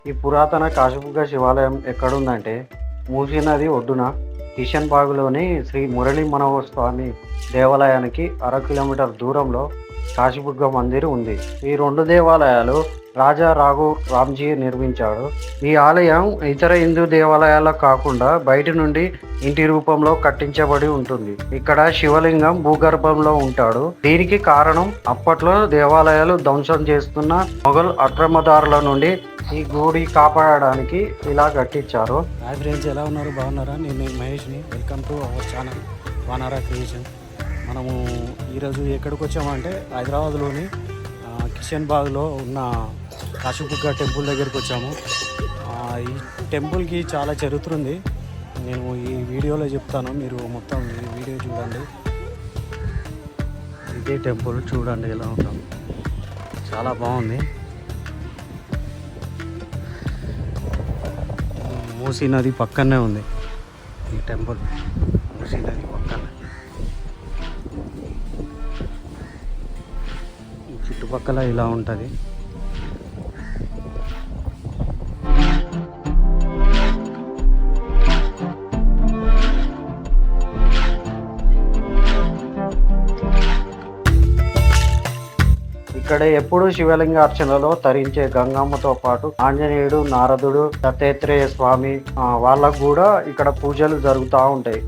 ఈ పురాతన కాశీబుగ్గ శివాలయం ఎక్కడుందంటే మూసీ నది ఒడ్డున కిషన్ బాగులోని శ్రీ మురళీ మనోహర్ స్వామి దేవాలయానికి 1/2 కిలోమీటర్ దూరంలో కాశీబుగ్గ మందిర్ ఉంది. ఈ రెండు దేవాలయాలు రాజా రాఘు రామ్జీ నిర్మించాడు. ఈ ఆలయం ఇతర హిందూ దేవాలయాలకు కాకుండా బయటి నుండి ఇంటి రూపంలో కట్టించబడి ఉంటుంది. ఇక్కడ శివలింగం భూగర్భంలో ఉంటాడు. దీనికి కారణం అప్పట్లో దేవాలయాలు ధ్వంసం చేస్తున్న మొఘల్ అక్రమదారుల నుండి ఈ గుడి కాపాడడానికి ఇలా కట్టించారు. హాయ్ ఫ్రెండ్స్, ఎలా ఉన్నారు? బాగున్నారా? నేను మహేష్ని. Welcome to our channel Vanara creation. మనము ఈరోజు ఎక్కడికి వచ్చామంటే హైదరాబాద్లోని కిషన్ బాగ్లో ఉన్న కాశీబుగ్గ టెంపుల్ దగ్గరికి వచ్చాము. ఈ టెంపుల్కి చాలా చరిత్ర ఉంది. నేను ఈ వీడియోలో చెప్తాను, మీరు మొత్తం ఈ వీడియో చూడండి. ఇదే టెంపుల్ చూడండి ఎలా ఉంటాం, చాలా బాగుంది. మూసీ నది పక్కనే ఉంది ఈ టెంపుల్. మూసీ నది పక్కనే ఈ చుట్టుపక్కల ఇలా ఉంటుంది. ఇక్కడ ఎప్పుడు శివలింగ అర్చనలో తరించే గంగమ్మతో పాటు ఆంజనేయుడు, నారదుడు, దత్తాత్రేయ స్వామి వాళ్ళకు కూడా ఇక్కడ పూజలు జరుగుతూ ఉంటాయి.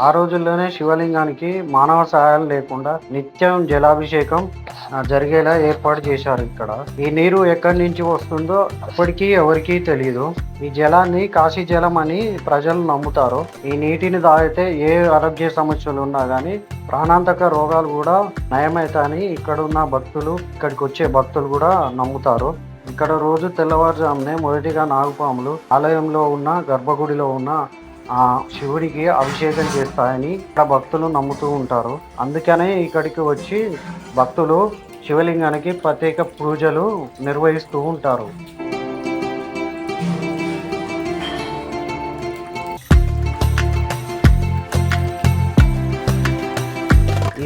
ఆ రోజుల్లోనే శివలింగానికి మానవ సహాయం లేకుండా నిత్యం జలాభిషేకం జరిగేలా ఏర్పాటు చేశారు. ఇక్కడ ఈ నీరు ఎక్కడి నుంచి వస్తుందో అప్పటికీ ఎవరికీ తెలియదు. ఈ జలాన్ని కాశీ జలం అని ప్రజలు నమ్ముతారు. ఈ నీటిని తాగితే ఏ ఆరోగ్య సమస్యలు ఉన్నా కానీ ప్రాణాంతక రోగాలు కూడా నయమవుతాయని ఇక్కడికి వచ్చే భక్తులు కూడా నమ్ముతారు. ఇక్కడ రోజు తెల్లవారుజామునే మొదటిగా నాగుపాములు ఆలయంలో ఉన్న గర్భగుడిలో ఉన్న శివుడికి అభిషేకం చేస్తాయని ఇక్కడ భక్తులు నమ్ముతూ ఉంటారు. అందుకనే ఇక్కడికి వచ్చి భక్తులు శివలింగానికి ప్రత్యేక పూజలు నిర్వహిస్తూ ఉంటారు.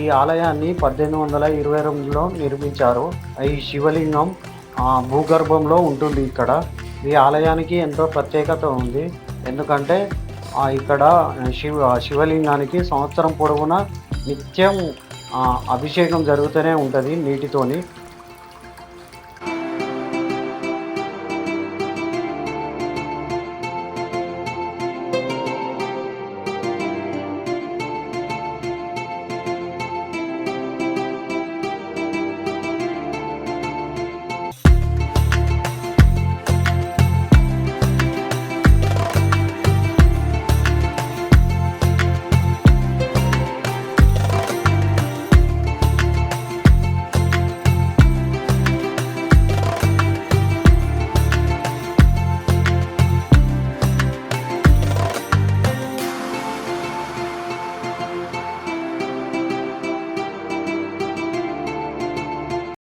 ఈ ఆలయాన్ని 1822లో నిర్మించారు. ఈ శివలింగం భూగర్భంలో ఉంటుంది. ఇక్కడ ఈ ఆలయానికి ఎంతో ప్రత్యేకత ఉంది. ఎందుకంటే ఇక్కడ శివలింగానికి సంవత్సరం పొడవునా నిత్యం అభిషేకం జరుగుతూనే ఉంటుంది నీటితోని.